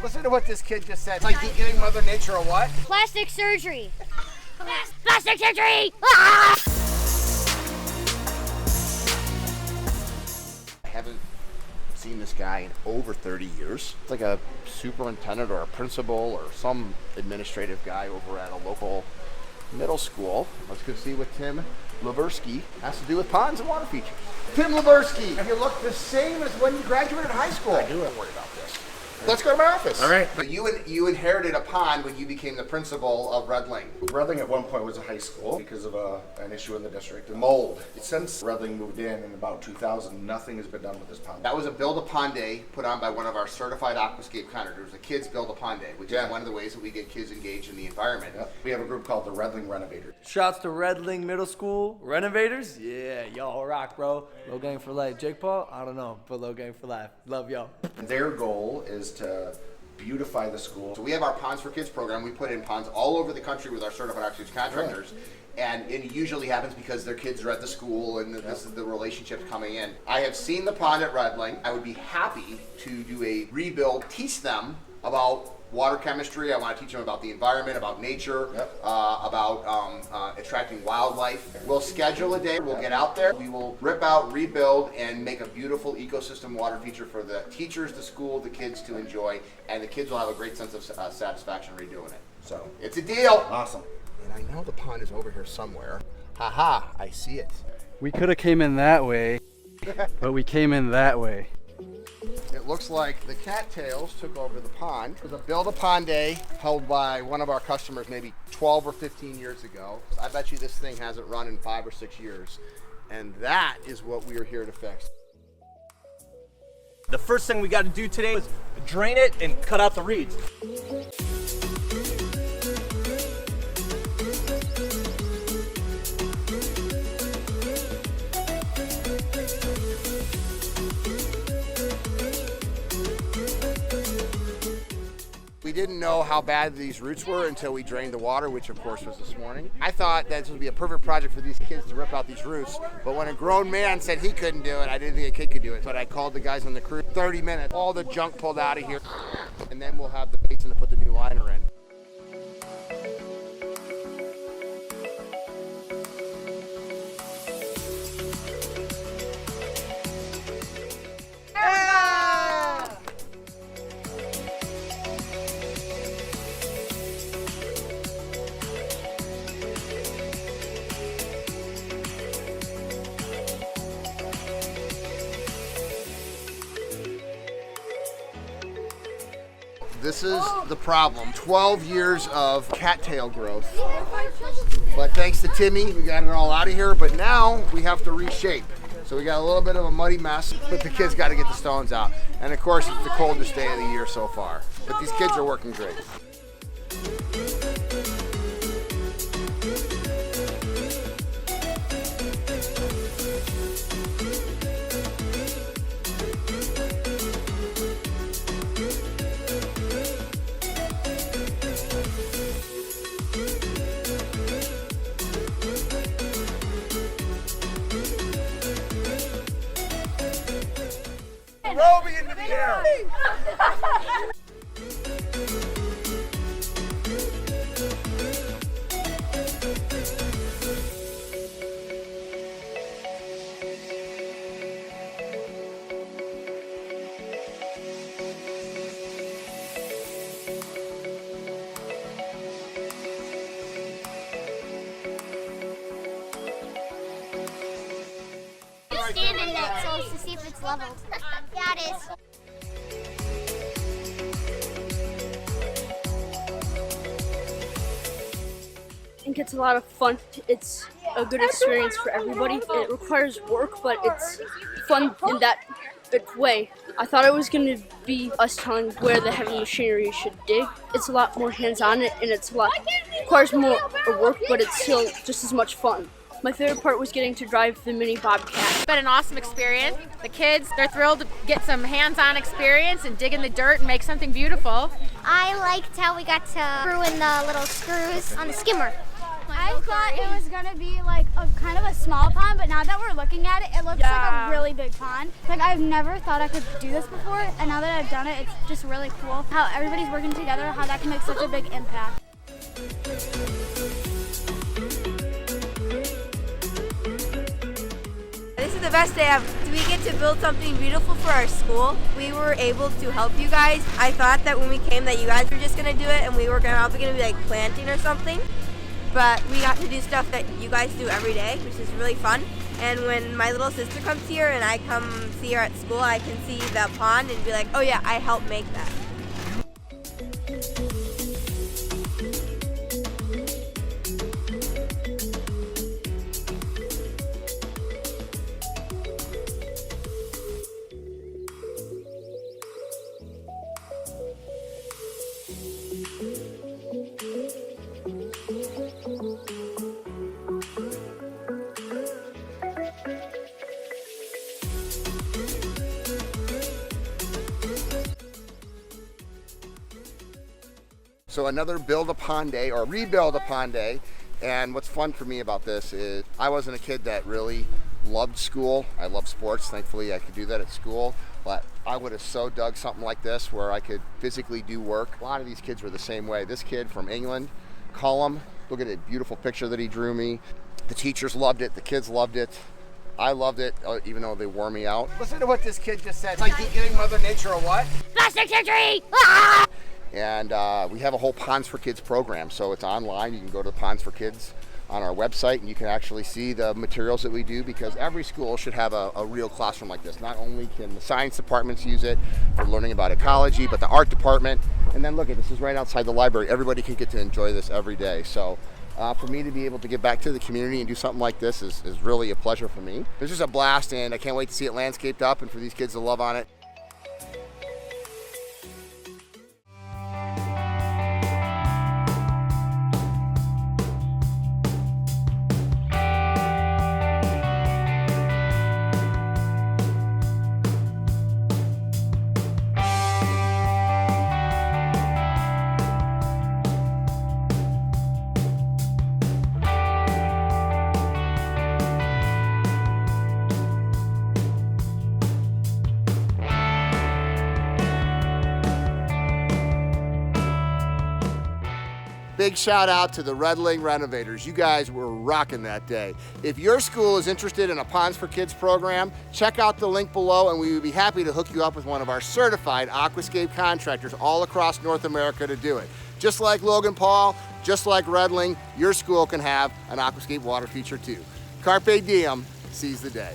Listen to what this kid just said. It's like you giving Mother Nature a what? Plastic surgery. Plastic surgery! Ah! I haven't seen this guy in over 30 years. It's like a superintendent or a principal or some administrative guy over at a local middle school. Let's go see what Tim Leversky has to do with ponds and water features. Tim Leversky, you look the same as when you graduated high school. I do. Don't worry about this. Let's go to my office. All right. But you inherited a pond when you became the principal of Wredling. Wredling at one point was a high school because of an issue in the district. The mold. Since Wredling moved in about 2000, nothing has been done with this pond. That was a Build a Pond Day put on by one of our certified aquascape contractors. The Kids Build a Pond Day, which is one of the ways that we get kids engaged in the environment. Yep. We have a group called the Wredling Renovators. Shouts to Wredling Middle School Renovators. Yeah, y'all rock, bro. Low gang for life. Jake Paul? I don't know, but low gang for life. Love y'all. Their goal is to beautify the school. So we have our Ponds for Kids program. We put in ponds all over the country with our certified aquascape contractors. And it usually happens because their kids are at the school and this is the relationships coming in. I have seen the pond at Wredling. I would be happy to do a rebuild, teach them about water chemistry. I want to teach them about the environment, about nature, about attracting wildlife. We'll schedule a day. We'll get out there. We will rip out, rebuild, and make a beautiful ecosystem water feature for the teachers, the school, the kids to enjoy. And the kids will have a great sense of satisfaction redoing it. So it's a deal. Awesome. And I know the pond is over here somewhere. Haha, I see it. We could have came in that way, but we came in that way. It looks like the cattails took over the pond. It was a Build a Pond Day held by one of our customers maybe 12 or 15 years ago. I bet you this thing hasn't run in 5 or 6 years. And that is what we are here to fix. The first thing we got to do today is drain it and cut out the reeds. We didn't know how bad these roots were until we drained the water, which of course was this morning. I thought that this would be a perfect project for these kids to rip out these roots, but when a grown man said he couldn't do it, I didn't think a kid could do it. But I called the guys on the crew, 30 minutes, all the junk pulled out of here, and then we'll have the basin to put the new liner in. This is the problem. 12 years of cattail growth. But thanks to Timmy, we got it all out of here. But now we have to reshape. So we got a little bit of a muddy mess, but the kids got to get the stones out. And of course, it's the coldest day of the year so far. But these kids are working great. Throw me into the air! Stand in it so as to see if it's leveled. Yeah, it is. I think it's a lot of fun. It's a good experience for everybody. It requires work, but it's fun in that way. I thought it was going to be us telling where the heavy machinery should dig. It's a lot more hands-on and it requires more work, but it's still just as much fun. My favorite part was getting to drive the mini Bobcat. It's been an awesome experience. The kids, they're thrilled to get some hands-on experience and dig in the dirt and make something beautiful. I liked how we got to screw in the little screws on the skimmer. I thought it was gonna be like a kind of a small pond, but now that we're looking at it, it looks like a really big pond. Like I've never thought I could do this before, and now that I've done it, it's just really cool how everybody's working together, how that can make such a big impact. This is the best day ever. We get to build something beautiful for our school. We were able to help you guys. I thought that when we came that you guys were just gonna do it and we were probably gonna be like planting or something. But we got to do stuff that you guys do every day, which is really fun. And when my little sister comes here and I come see her at school, I can see the pond and be like, oh yeah, I helped make that. So another build a pond day or rebuild a pond day. And what's fun for me about this is I wasn't a kid that really loved school. I love sports. Thankfully I could do that at school, but I would have so dug something like this where I could physically do work. A lot of these kids were the same way. This kid from England, Cullum, look at the beautiful picture that he drew me. The teachers loved it, the kids loved it. I loved it, even though they wore me out. Listen to what this kid just said. It's like giving Mother Nature a what? Plastic surgery! Ah! And we have a whole Ponds for Kids program, so it's online. You can go to Ponds for Kids on our website and you can actually see the materials that we do, because every school should have a real classroom like this. Not only can the science departments use it for learning about ecology, but the art department. And then look, this is right outside the library. Everybody can get to enjoy this every day. So for me to be able to get back to the community and do something like this is really a pleasure for me. This is a blast, and I can't wait to see it landscaped up and for these kids to love on it. Big shout out to the Wredling renovators. You guys were rocking that day. If your school is interested in a Ponds for Kids program, check out the link below and we would be happy to hook you up with one of our certified aquascape contractors all across North America to do it. Just like Logan Paul, just like Wredling, your school can have an aquascape water feature too. Carpe diem, seize the day.